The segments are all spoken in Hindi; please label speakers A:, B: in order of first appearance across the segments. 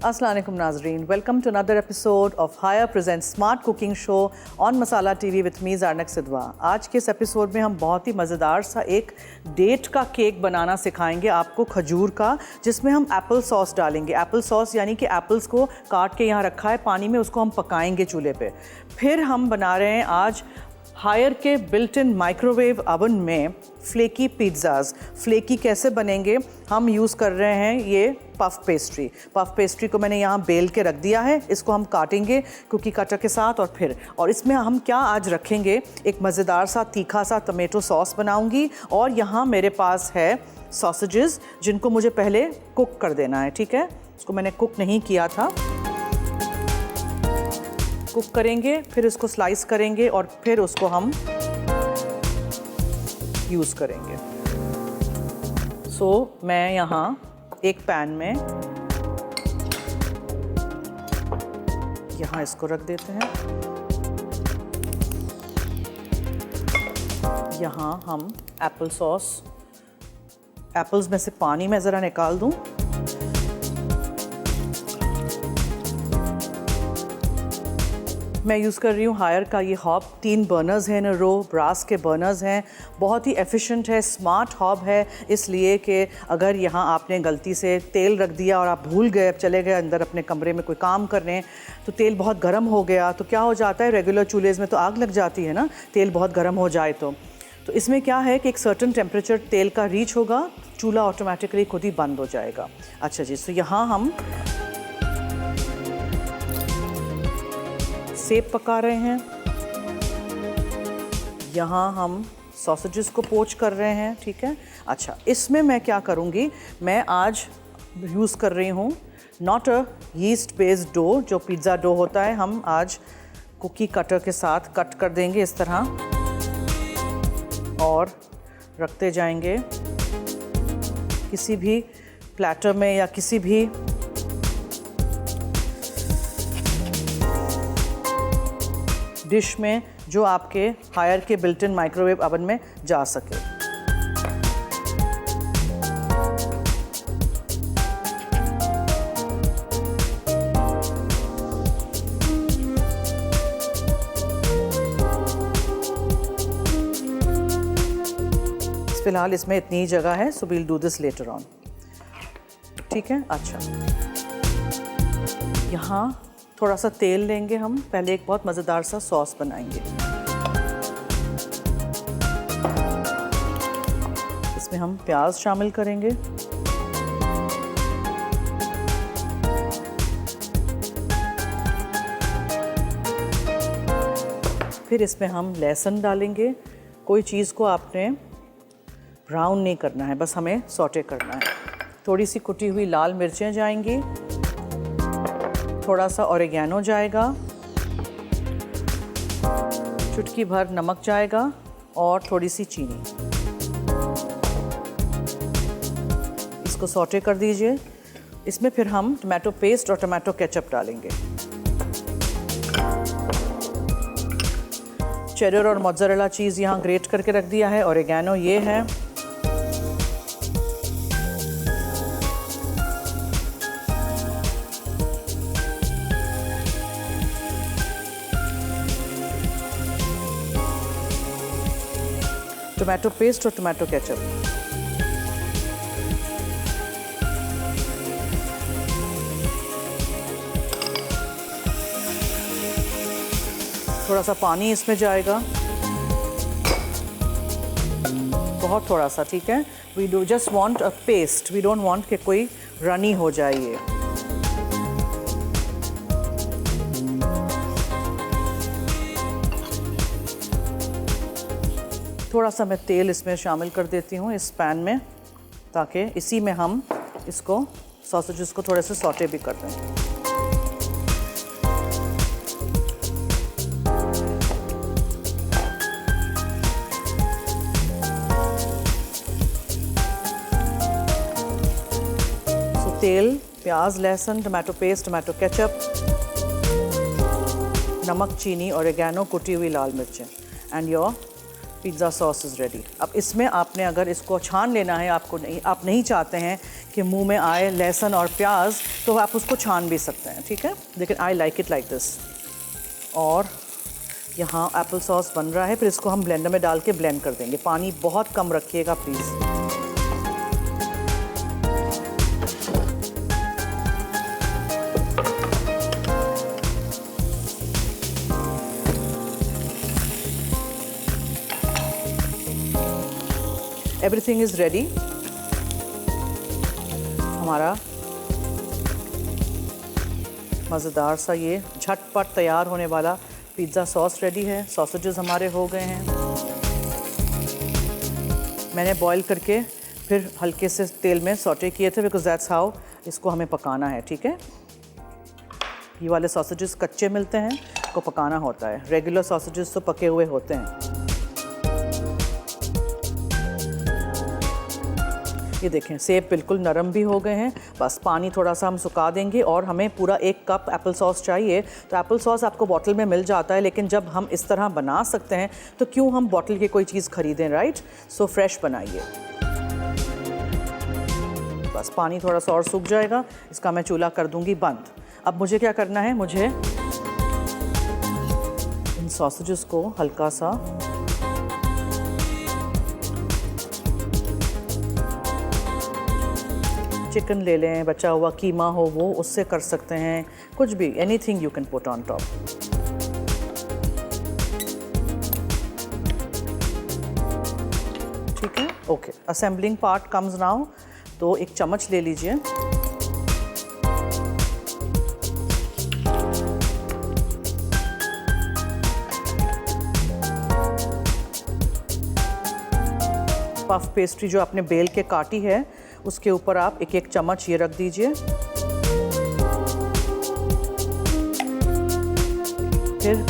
A: अस्सलाम वालेकुम नाजरीन, welcome to another episode of Haier present smart cooking show on Masala TV with me Zarnak Sidhwa. आज के इस एपिसोड में हम बहुत ही मज़ेदार सा एक डेट का केक बनाना सिखाएंगे आपको, खजूर का, जिसमें हम एप्पल सॉस डालेंगे। एप्पल सॉस यानी कि एप्पल्स को काट के यहाँ रखा है पानी में, उसको हम पकाएंगे चूल्हे पे। फिर हम बना रहे हैं आज हायर के बिल्ट इन माइक्रोवेव ओवन में फ्लेकी पिज़्ज़ाज़। फ्लेकी कैसे बनेंगे, हम यूज़ कर रहे हैं ये पफ पेस्ट्री। पफ पेस्ट्री को मैंने यहाँ बेल के रख दिया है, इसको हम काटेंगे कुकी कटर के साथ। और इसमें हम क्या आज रखेंगे, एक मज़ेदार सा तीखा सा टमेटो सॉस बनाऊँगी। और यहाँ मेरे पास है सॉसेजेस जिनको मुझे पहले कुक कर देना है, ठीक है। इसको मैंने कुक नहीं किया था, कुक करेंगे, फिर इसको स्लाइस करेंगे और फिर उसको हम यूज़ करेंगे। मैं यहाँ एक पैन में यहाँ इसको रख देते हैं। यहाँ हम एप्पल सॉस, एप्पल्स में से पानी मैं ज़रा निकाल दूँ। मैं यूज़ कर रही हूँ हायर का ये हॉब। 3 बर्नर्स हैं इन रो, ब्रास के बर्नर्स हैं, बहुत ही एफिशिएंट है, स्मार्ट हॉब है। इसलिए कि अगर यहाँ आपने गलती से तेल रख दिया और आप भूल गए, चले गए अंदर अपने कमरे में कोई काम करने, तो तेल बहुत गर्म हो गया तो क्या हो जाता है, रेगुलर चूल्हे में तो आग लग जाती है ना, तेल बहुत गर्म हो जाए तो इसमें क्या है कि एक सर्टेन टेम्परेचर तेल का रीच होगा, चूल्हा ऑटोमेटिकली खुद ही बंद हो जाएगा। अच्छा जी, तो यहाँ हम सेब पका रहे हैं, यहाँ हम सॉसेजेस को पोच कर रहे हैं, ठीक है। अच्छा, इसमें मैं क्या करूँगी, मैं आज यूज़ कर रही हूँ not a yeast based dough, जो पिज़्ज़ा डो होता है, हम आज कुकी कटर के साथ कट कर देंगे इस तरह और रखते जाएंगे किसी भी प्लेटर में या किसी भी डिश में जो आपके हायर के बिल्ट इन माइक्रोवेव ओवन में जा सके। फिलहाल इसमें इतनी ही जगह है, so we'll do this later on, ठीक है। अच्छा, यहाँ थोड़ा सा तेल लेंगे हम, पहले एक बहुत मज़ेदार सा सॉस बनाएंगे। इसमें हम प्याज शामिल करेंगे, फिर इसमें हम लहसुन डालेंगे। कोई चीज़ को आपने ब्राउन नहीं करना है, बस हमें सौटे करना है। थोड़ी सी कुटी हुई लाल मिर्चें जाएंगी, थोड़ा सा ऑरिगेनो जाएगा, चुटकी भर नमक जाएगा और थोड़ी सी चीनी। इसको सौटे कर दीजिए। इसमें फिर हम टोमेटो पेस्ट और टोमेटो केचप डालेंगे। चेडर और मोज़रेला चीज़ यहाँ ग्रेट करके रख दिया है, ऑरिगेनो ये है, टोमेटो पेस्ट और टोमेटो केचप। थोड़ा सा पानी इसमें जाएगा, बहुत थोड़ा सा, ठीक है। We do just want a paste, we don't want कि कोई रनी हो जाए ये। थोड़ा सा मैं तेल इसमें शामिल कर देती हूँ इस पैन में, ताकि इसी में हम इसको सॉसेजेस को थोड़े से सौटे भी कर दें। तेल, प्याज, लहसुन, टोमेटो पेस्ट, टोमेटो केचप, नमक, चीनी, ऑरिगेनो, कुटी हुई लाल मिर्चें and your pizza sauce is ready. अब इसमें आपने अगर इसको छान लेना है, आप नहीं चाहते हैं कि मुंह में आए लहसुन और प्याज, तो आप उसको छान भी सकते हैं, ठीक है, लेकिन I like it like this. और यहाँ एप्पल सॉस बन रहा है, फिर इसको हम ब्लेंडर में डाल के ब्लेंड कर देंगे। पानी बहुत कम रखिएगा प्लीज़। Everything is ready. हमारा मज़ेदार सा ये झटपट तैयार होने वाला पिज़्ज़ा सॉस रेडी है। सॉसेजेस हमारे हो गए हैं। मैंने बॉईल करके फिर हल्के से तेल में सौटे किए थे, बिकॉज दैट्स हाउ इसको हमें पकाना है, ठीक है। ये वाले सॉसेजेस कच्चे मिलते हैं, को पकाना होता है। रेगुलर सॉसेजेस तो पके हुए होते हैं। ये देखें, सेब बिल्कुल नरम भी हो गए हैं। बस पानी थोड़ा सा हम सुखा देंगे और हमें पूरा 1 कप एप्पल सॉस चाहिए। तो एप्पल सॉस आपको बॉटल में मिल जाता है, लेकिन जब हम इस तरह बना सकते हैं तो क्यों हम बॉटल की कोई चीज़ खरीदें, राइट। सो फ्रेश बनाइए। बस पानी थोड़ा सा और सूख जाएगा, इसका मैं चूल्हा कर दूंगी बंद। अब मुझे क्या करना है, मुझे इन सॉसेजेस को हल्का सा चिकन ले लें, बचा हुआ कीमा हो वो, उससे कर सकते हैं, कुछ भी, anything you can put on top. ठीक है, okay. Assembling part comes now. तो एक चम्मच ले लीजिए। पफ पेस्ट्री जो आपने बेल के काटी है, उसके ऊपर आप 1-1 चम्मच ये रख दीजिए। फिर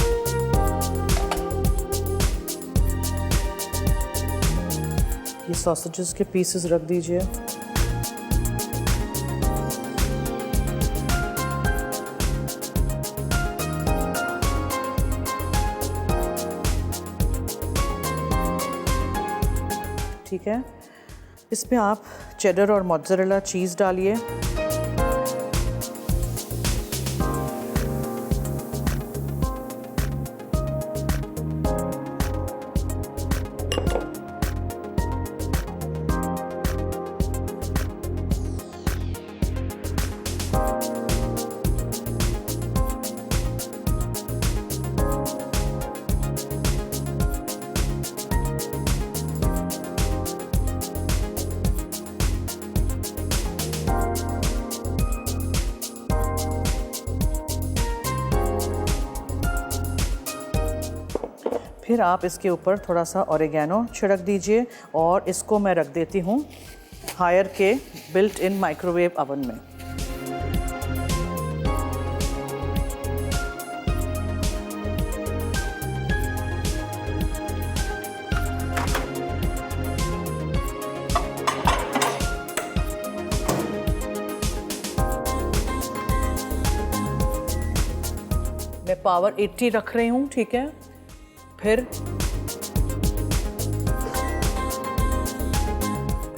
A: ये सॉसेजेस के पीसेस रख दीजिए। ठीक है, इसमें आप चेडर और मोज़रेला चीज़ डालिए। फिर आप इसके ऊपर थोड़ा सा ऑरिगेनो छिड़क दीजिए और इसको मैं रख देती हूँ हायर के बिल्ट इन माइक्रोवेव ओवन में। मैं पावर 80 रख रही हूँ, ठीक है। फिर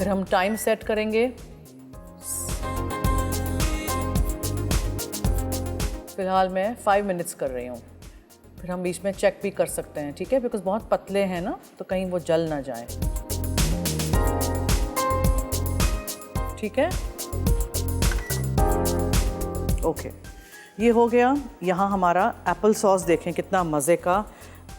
A: हम टाइम सेट करेंगे। फिलहाल मैं 5 मिनट्स कर रही हूँ। फिर हम बीच में चेक भी कर सकते हैं, ठीक है, बिकॉज बहुत पतले हैं ना, तो कहीं वो जल ना जाए। ठीक है, ओके, ये हो गया। यहाँ हमारा एप्पल सॉस देखें कितना मज़े का।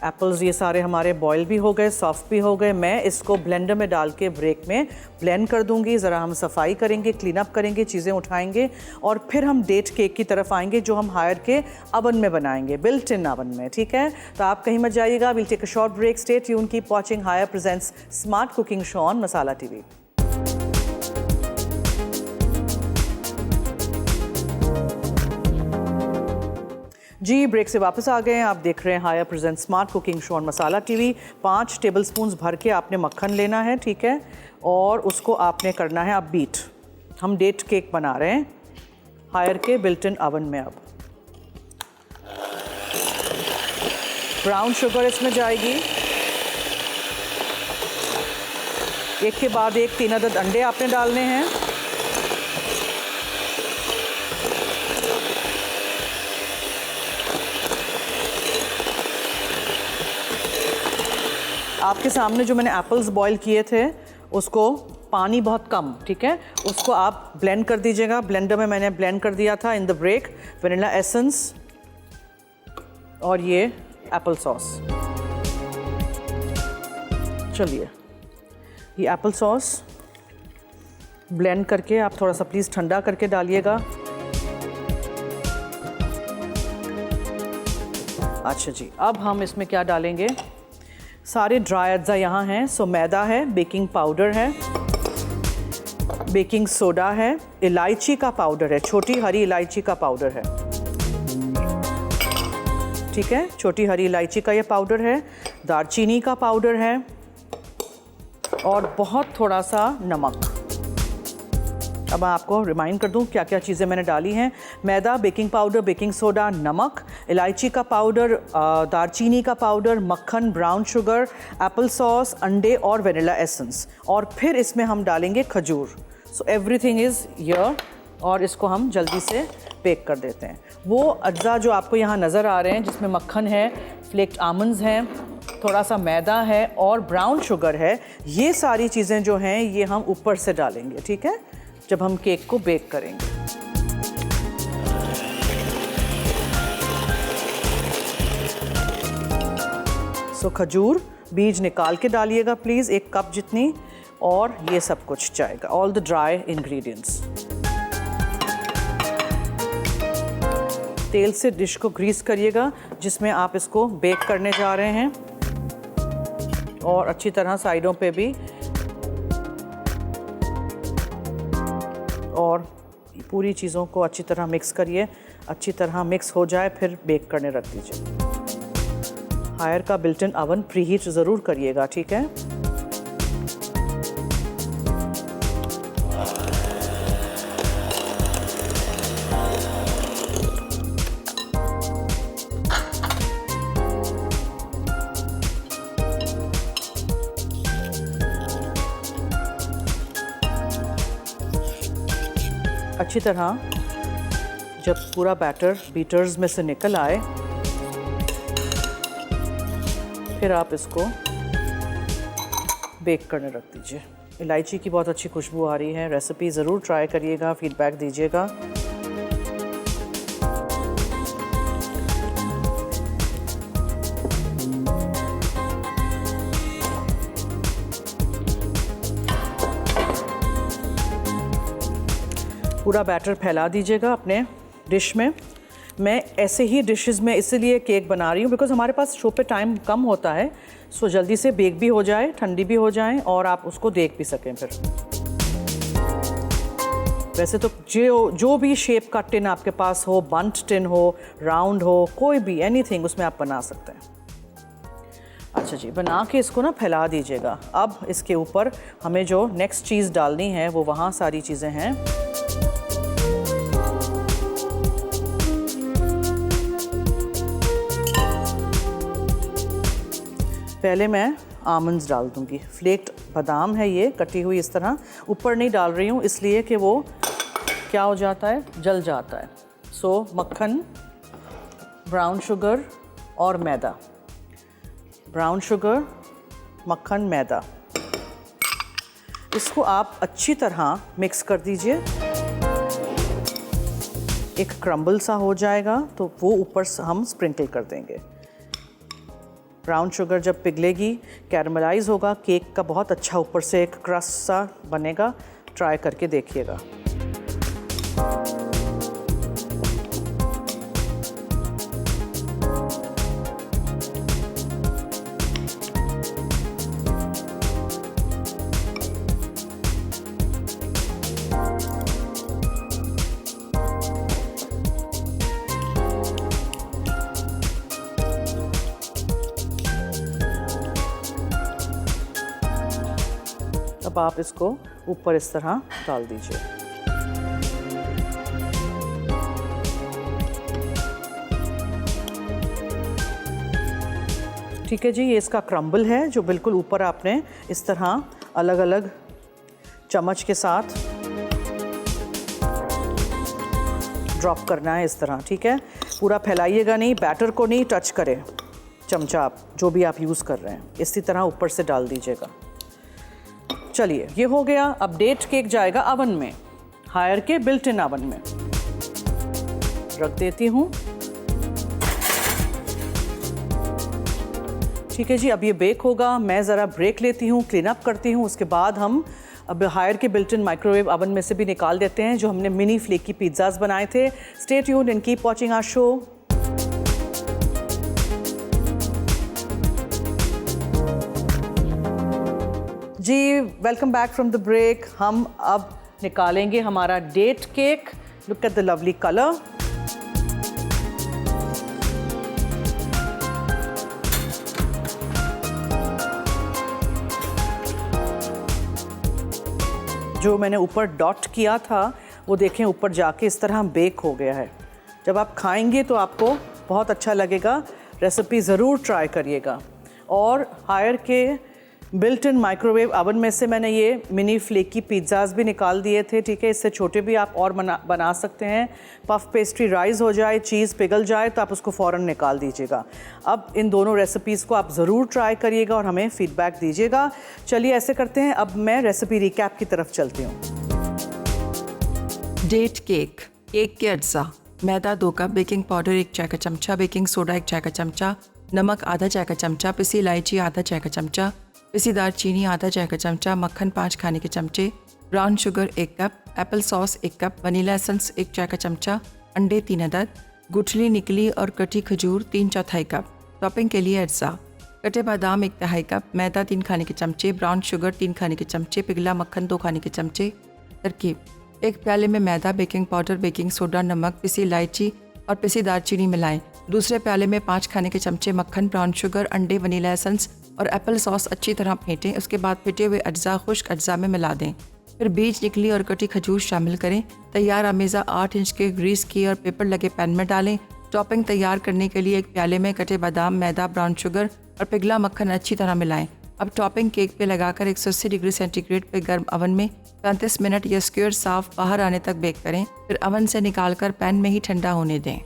A: एप्पल्स ये सारे हमारे बॉयल भी हो गए, सॉफ्ट भी हो गए। मैं इसको ब्लेंडर में डाल के ब्रेक में ब्लेंड कर दूंगी। ज़रा हम सफाई करेंगे, क्लीन अप करेंगे, चीज़ें उठाएंगे और फिर हम डेट केक की तरफ आएंगे, जो हम हायर के अवन में बनाएंगे, बिल्ट इन अवन में। ठीक है, तो आप कहीं मत जाइएगा। Will take a short break. Stay tune, keep watching Haier presents smart cooking show on Masala TV. जी, ब्रेक से वापस आ गए हैं। आप देख रहे हैं Haier present smart cooking show on Masala TV. 5 tablespoon भर के आपने मक्खन लेना है, ठीक है, और उसको आपने करना है अब बीट। हम डेट केक बना रहे हैं हायर के बिल्ट इन अवन में। अब ब्राउन शुगर इसमें जाएगी, एक के बाद एक 3 अदद अंडे आपने डालने हैं। आपके सामने जो मैंने एप्पल्स बॉईल किए थे उसको पानी बहुत कम, ठीक है, उसको आप ब्लेंड कर दीजिएगा। ब्लेंडर में मैंने ब्लेंड कर दिया था in the break vanilla essence और ये एप्पल सॉस। चलिए ये एप्पल सॉस ब्लेंड करके आप थोड़ा सा प्लीज़ ठंडा करके डालिएगा। अच्छा जी, अब हम इसमें क्या डालेंगे, सारे ड्राई अज्जा यहाँ हैं। सो मैदा है, बेकिंग पाउडर है, बेकिंग सोडा है, इलायची का पाउडर है, छोटी हरी इलायची का पाउडर है, ठीक है, छोटी हरी इलायची का ये पाउडर है, दालचीनी का पाउडर है और बहुत थोड़ा सा नमक। अब मैं आपको रिमाइंड कर दूं क्या क्या चीज़ें मैंने डाली हैं। मैदा, बेकिंग पाउडर, बेकिंग सोडा, नमक, इलायची का पाउडर, दालचीनी का पाउडर, मक्खन, ब्राउन शुगर, एप्पल सॉस, अंडे और वनीला एसेंस। और फिर इसमें हम डालेंगे खजूर। सो एवरीथिंग इज़ हियर और इसको हम जल्दी से बेक कर देते हैं। वो अज्जा जो आपको यहाँ नज़र आ रहे हैं जिसमें मक्खन है, फ्लेक्ड आमंड्स हैं, थोड़ा सा मैदा है और ब्राउन शुगर है, ये सारी चीज़ें जो हैं ये हम ऊपर से डालेंगे, ठीक है, जब हम केक को बेक करेंगे। सो खजूर बीज निकाल के डालिएगा प्लीज़, 1 कप जितनी, और ये सब कुछ जाएगा, ऑल द ड्राई इंग्रेडिएंट्स। तेल से डिश को ग्रीस करिएगा जिसमें आप इसको बेक करने जा रहे हैं और अच्छी तरह साइडों पे भी, और पूरी चीज़ों को अच्छी तरह मिक्स करिए। अच्छी तरह मिक्स हो जाए फिर बेक करने रख दीजिए। हायर का बिल्ट इन ओवन प्रीहीट ज़रूर करिएगा, ठीक है। अच्छी तरह जब पूरा बैटर बीटर्स में से निकल आए फिर आप इसको बेक करने रख दीजिए। इलायची की बहुत अच्छी खुशबू आ रही है। रेसिपी ज़रूर ट्राई करिएगा, फीडबैक दीजिएगा। पूरा बैटर फैला दीजिएगा अपने डिश में। मैं ऐसे ही डिशेस में इसलिए केक बना रही हूँ बिकॉज़ हमारे पास शो पे टाइम कम होता है, सो जल्दी से बेक भी हो जाए, ठंडी भी हो जाए और आप उसको देख भी सकें। फिर वैसे तो जो भी शेप का टिन आपके पास हो, बंट टिन हो, राउंड हो, कोई भी एनीथिंग उसमें आप बना सकते हैं। अच्छा जी, बना के इसको ना फैला दीजिएगा। अब इसके ऊपर हमें जो नेक्स्ट चीज़ डालनी है वो वहाँ सारी चीज़ें हैं। पहले मैं आमंड्स डाल दूंगी। फ्लेक्ड बादाम है ये, कटी हुई इस तरह। ऊपर नहीं डाल रही हूँ इसलिए कि वो क्या हो जाता है, जल जाता है। सो मक्खन, ब्राउन शुगर और मैदा, ब्राउन शुगर, मक्खन, मैदा, इसको आप अच्छी तरह मिक्स कर दीजिए। एक क्रम्बल सा हो जाएगा तो वो ऊपर से हम स्प्रिंकल कर देंगे। ब्राउन शुगर जब पिघलेगी, कैरमलाइज होगा, केक का बहुत अच्छा ऊपर से एक क्रस्ट सा बनेगा। ट्राई करके देखिएगा। अब आप इसको ऊपर इस तरह डाल दीजिए। ठीक है जी, ये इसका क्रम्बल है जो बिल्कुल ऊपर आपने इस तरह अलग अलग चम्मच के साथ ड्रॉप करना है इस तरह, ठीक है। पूरा फैलाइएगा नहीं, बैटर को नहीं टच करें चमचा, आप जो भी आप यूज़ कर रहे हैं इसी तरह ऊपर से डाल दीजिएगा। चलिए ये हो गया। अब डेट केक जाएगा अवन में, हायर के बिल्ट इन अवन में रख देती हूँ। ठीक है जी, अब ये बेक होगा। मैं ज़रा ब्रेक लेती हूँ, क्लीन अप करती हूँ, उसके बाद हम अब हायर के बिल्ट इन माइक्रोवेव अवन में से भी निकाल देते हैं जो हमने मिनी फ्लेकी पिज़्ज़ाज़ बनाए थे। Stay tuned and keep watching our show. जी welcome back from the break. हम अब निकालेंगे हमारा date cake. Look at the lovely colour. जो मैंने ऊपर डॉट किया था वो देखें ऊपर जाके इस तरह बेक हो गया है। जब आप खाएंगे तो आपको बहुत अच्छा लगेगा। रेसिपी ज़रूर ट्राई करिएगा। और हायर के बिल्ट इन माइक्रोवेव अवन में से मैंने ये मिनी फ्लेकी पिज़्ज़ाज़ भी निकाल दिए थे, ठीक है। इससे छोटे भी आप और बना सकते हैं। पफ पेस्ट्री राइज़ हो जाए, चीज़ पिघल जाए तो आप उसको फ़ौरन निकाल दीजिएगा। अब इन दोनों रेसिपीज़ को आप ज़रूर ट्राई करिएगा और हमें फ़ीडबैक दीजिएगा। चलिए ऐसे करते हैं, अब मैं रेसिपी रिकैप की तरफ चलती हूँ।
B: डेट केक के अज्जा: मैदा 2 कप, बेकिंग पाउडर 1 चाय का चमचा, बेकिंग सोडा 1 चाय का चमचा, नमक आधा चाय का चमचा, पिसी इलायची आधा चाय का चमचा, पिसी दालचीनी आधा चाय का चमचा, मक्खन 5 खाने के चमचे, brown sugar 1 cup, Apple sauce 1 cup, vanilla essence 1 चाय का चमचा, अंडे 3 अदद, गुठली निकली और कटी खजूर 3/4 कप। टॉपिंग के लिए अज्जा: कटे बादाम 1 तिहाई कप, मैदा 3 खाने के चमचे, ब्राउन शुगर 3 खाने के चमचे, पिघला मक्खन 2 खाने के चमचे। तरकीब: 1 प्याले में मैदा, बेकिंग पाउडर, बेकिंग सोडा, नमक, पिसी इलायची और पिसी दालचीनी मिलाएं। दूसरे प्याले में 5 खाने के चमचे मक्खन, ब्राउन शुगर, अंडे, वनीला एसेंस और एप्पल सॉस अच्छी तरह फेंटें। उसके बाद फेंटे हुए अज्जा खुश्क अज्जा में मिला दें। फिर बीज निकली और कटी खजूर शामिल करें। तैयार अमेज़ा 8 इंच के ग्रीस किए और पेपर लगे पैन में डालें। टॉपिंग तैयार करने के लिए 1 प्याले में कटे बादाम, मैदा, ब्राउन शुगर और पिघला मक्खन अच्छी तरह मिलाएं। अब टॉपिंग केक पे लगाकर 180 डिग्री सेंटीग्रेड पे गर्म अवन में 35 मिनट या स्क्वायर साफ बाहर आने तक बेक करें। फिर अवन से निकालकर पैन में ही ठंडा होने दें।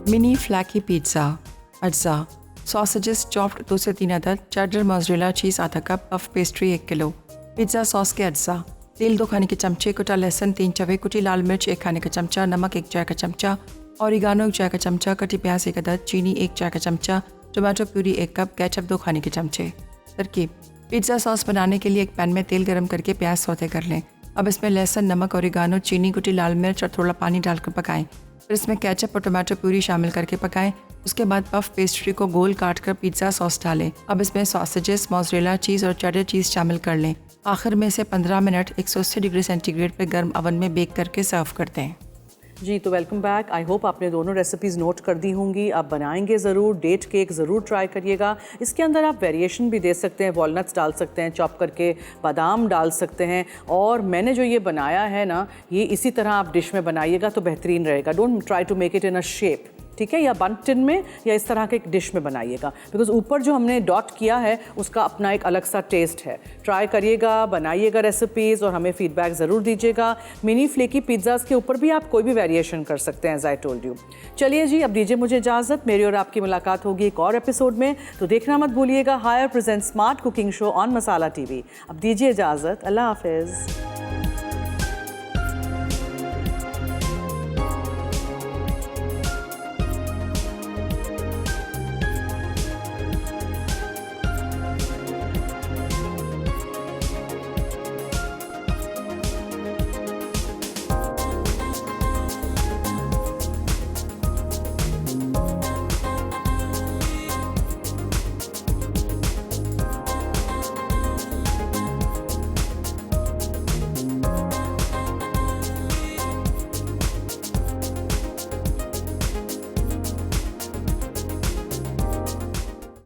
B: मिनी फ्लैकी पिज़्ज़ा अज्जा: सॉसेजेस चॉप्ड 2 से 3 अदद, चेडर मोज़रेला चीज़ आधा cup, puff pastry 1 kilo. Pizza sauce के अज्जा: तेल 2 खाने के चमचे, कुटा लहसुन 3 चवे, कुटी लाल मिर्च 1 खाने का चमचा, नमक 1 चाय का चमचा, ऑरिगानो 1 चाय का चमचा, कटी प्याज 1 अदद, चीनी 1 चाय का चमचा, टोमेटो प्यूरी 1 कप, केचप 2 खाने के चमचे। तरकीब: पिज़्ज़ा सॉस बनाने के लिए एक पैन में तेल गर्म करके प्याज सौते कर लें। अब इसमें लहसुन, नमक, ऑरिगानो, चीनी, कुटी लाल मिर्च और थोड़ा पानी डालकर पकाएं। फिर इसमें केचप और टोमेटो प्यूरी शामिल करके पकाएं। उसके बाद पफ पेस्ट्री को गोल काट कर पिज़्ज़ा सॉस डालें। अब इसमें सॉसेजेस, मोज़रेला चीज़ और चेडर चीज़ शामिल कर लें। आखिर में इसे 15 मिनट 180 डिग्री सेंटीग्रेड पर गर्म अवन में बेक करके सर्व करते हैं।
A: जी तो वेलकम बैक। आई होप आपने दोनों रेसिपीज़ नोट कर दी होंगी। आप बनाएंगे ज़रूर। डेट केक ज़रूर ट्राई करिएगा। इसके अंदर आप वेरिएशन भी दे सकते हैं, वॉलनट्स डाल सकते हैं चॉप करके, बादाम डाल सकते हैं। और मैंने जो ये बनाया है ना, ये इसी तरह आप डिश में बनाइएगा तो बेहतरीन रहेगा। Don't try to make it in a shape, ठीक है, या बन टिन में या इस तरह के एक डिश में बनाइएगा, बिकॉज ऊपर जो हमने डॉट किया है उसका अपना एक अलग सा टेस्ट है। ट्राई करिएगा, बनाइएगा रेसिपीज़ और हमें फीडबैक ज़रूर दीजिएगा। मिनी फ्लेकी पिज़्ज़ाज़ के ऊपर भी आप कोई भी वेरिएशन कर सकते हैं, एज आई टोल्ड यू। चलिए जी, अब दीजिए मुझे इजाज़त। मेरी और आपकी मुलाकात होगी एक और एपिसोड में, तो देखना मत भूलिएगा higher present smart cooking show on Masala TV. अब दीजिए इजाज़त। अल्लाह हाफिज़।